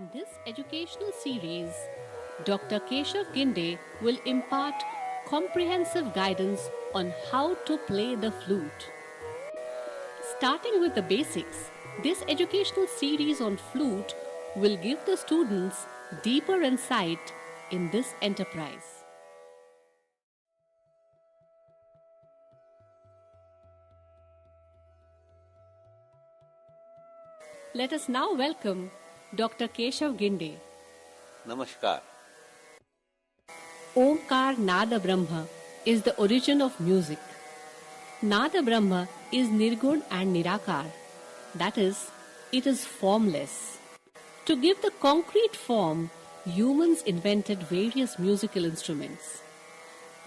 In this educational series, Dr. Keshav Ginde will impart comprehensive guidance on how to play the flute. Starting with the basics, this educational series on flute will give the students deeper insight in this enterprise. Let us now welcome Dr. Keshav Ginde. Namaskar. Omkar Nada Brahma is the origin of music. Nada Brahma is Nirgun and Nirakar. That is, it is formless. To give the concrete form, humans invented various musical instruments.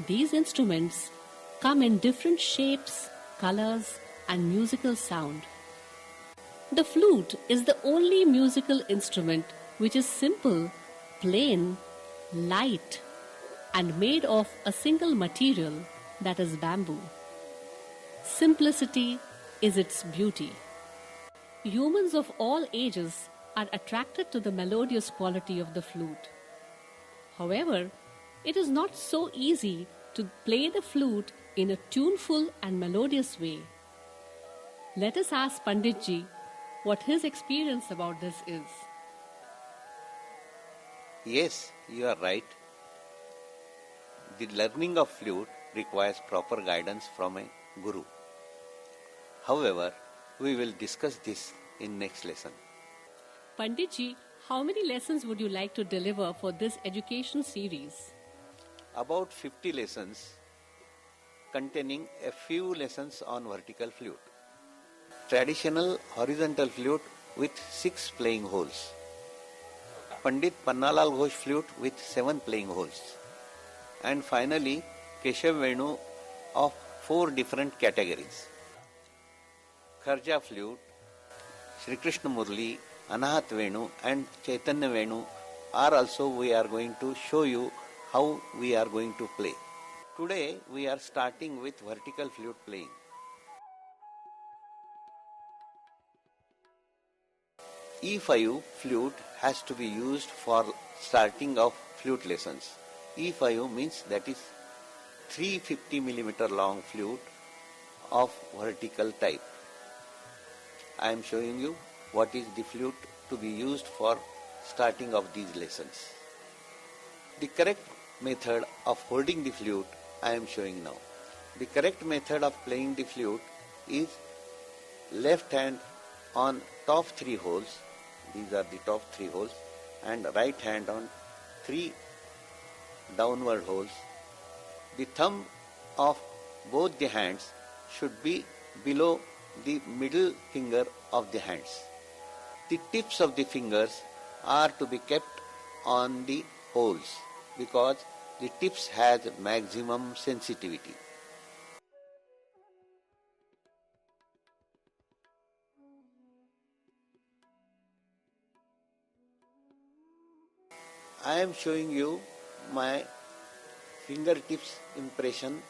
These instruments come in different shapes, colors, and musical sound. The flute is the only musical instrument which is simple, plain, light, and made of a single material, that is bamboo. Simplicity is its beauty. Humans of all ages are attracted to the melodious quality of the flute. However, it is not so easy to play the flute in a tuneful and melodious way. Let us ask Panditji what his experience about this is. Yes, you are right. The learning of flute requires proper guidance from a guru. However, we will discuss this in next lesson. Panditji, how many lessons would you like to deliver for this education series? About 50 lessons containing a few lessons on vertical flute. Traditional horizontal flute with 6 playing holes. Pandit Pannalal Ghosh flute with 7 playing holes. And finally, Keshav Venu of 4 different categories. Kharja flute, Sri Krishna Murli, Anahat Venu and Chaitanya Venu are also we are going to show you how we are going to play. Today we are starting with vertical flute playing. E5 flute has to be used for starting of flute lessons. E5 means that is 350 mm long flute of vertical type. I am showing you what is the flute to be used for starting of these lessons. The correct method of holding the flute I am showing now. The correct method of playing the flute is left hand on top 3 holes. These are the top 3 holes, and right hand on 3 downward holes. The thumb of both the hands should be below the middle finger of the hands. The tips of the fingers are to be kept on the holes because the tips has maximum sensitivity. I am showing you my fingertips impression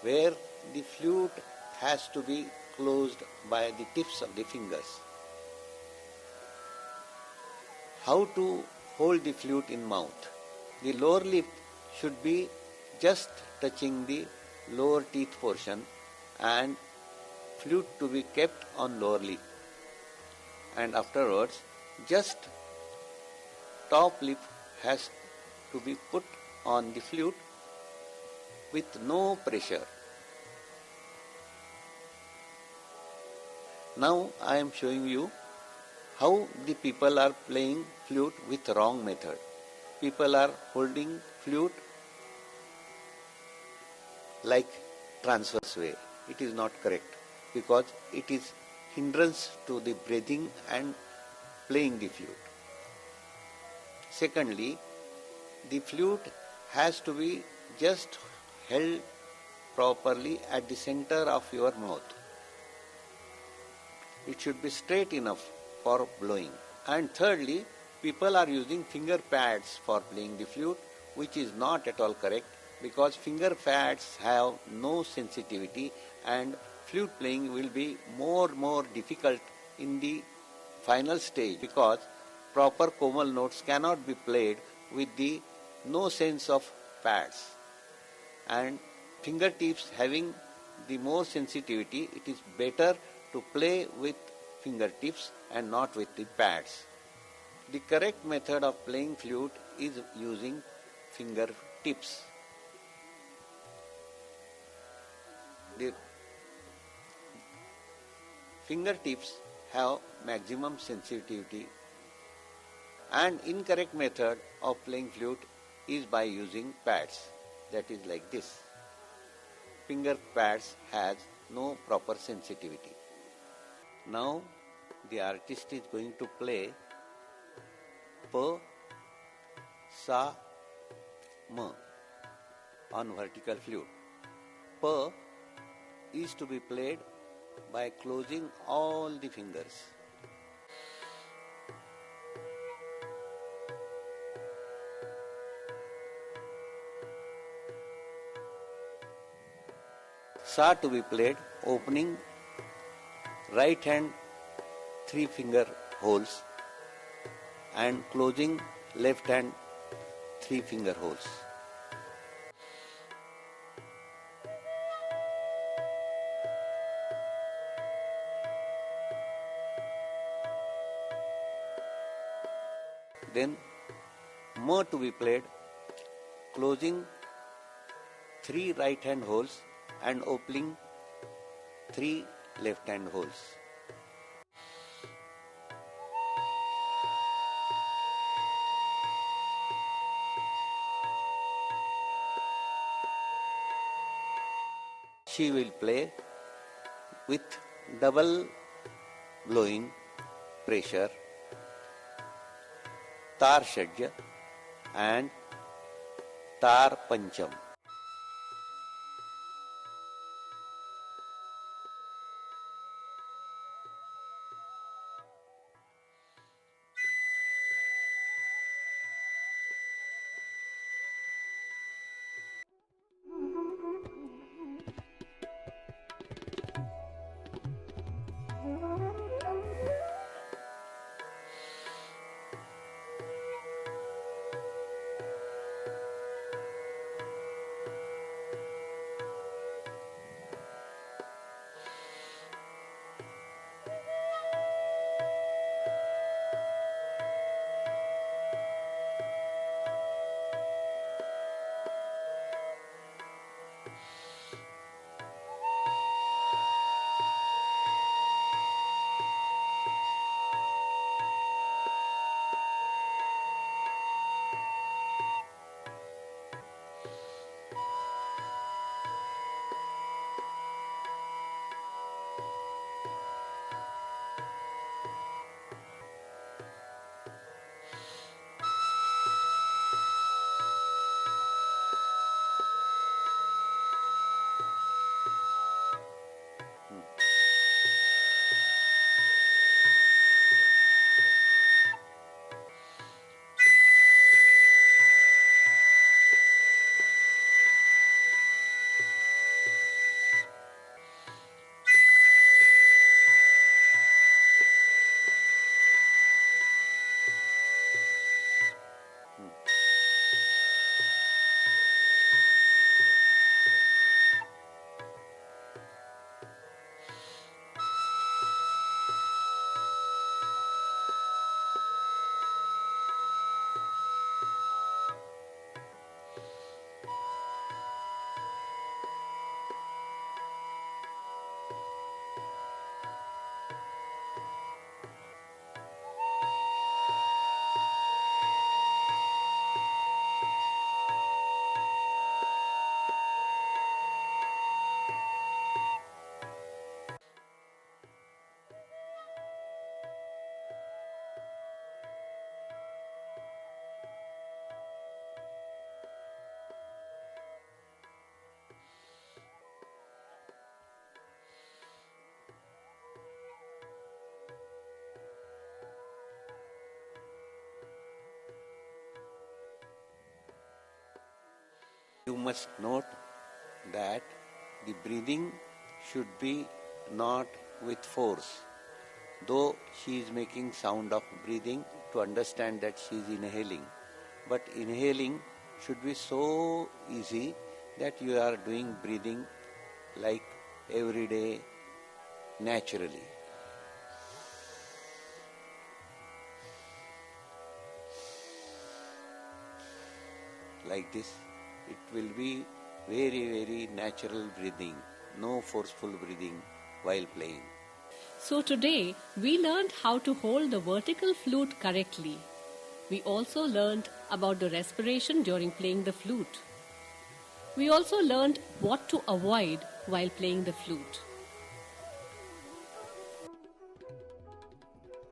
where the flute has to be closed by the tips of the fingers. How to hold the flute in mouth? The lower lip should be just touching the lower teeth portion and flute to be kept on lower lip. And afterwards, just top lip has to be put on the flute with no pressure. Now I am showing you how the people are playing flute with wrong method. People are holding flute like transverse way. It is not correct because it is hindrance to the breathing and playing the flute. Secondly, the flute has to be just held properly at the center of your mouth. It should be straight enough for blowing. And thirdly, people are using finger pads for playing the flute, which is not at all correct because finger pads have no sensitivity and flute playing will be more difficult in the final stage because proper komal notes cannot be played with the no sense of pads, and fingertips having the more sensitivity, it is better to play with fingertips and not with the pads. The correct method of playing flute is using fingertips. The fingertips have maximum sensitivity, and incorrect method of playing flute is by using pads, that is like this. Finger pads has no proper sensitivity. Now the artist is going to play Pa, Sa, Ma on vertical flute. Pa is to be played by closing all the fingers. Sa to be played opening right hand 3 finger holes and closing left hand 3 finger holes. Then Ma to be played closing 3 right hand holes and opening 3 left hand holes. She will play with double blowing pressure, Tar Shadja and Tar Pancham. You must note that the breathing should be not with force. Though she is making sound of breathing to understand that she is inhaling. But inhaling should be so easy that you are doing breathing like every day naturally. Like this, it will be very, very natural breathing, no forceful breathing while playing. So today we learned how to hold the vertical flute correctly. We also learned about the respiration during playing the flute. We also learned what to avoid while playing the flute.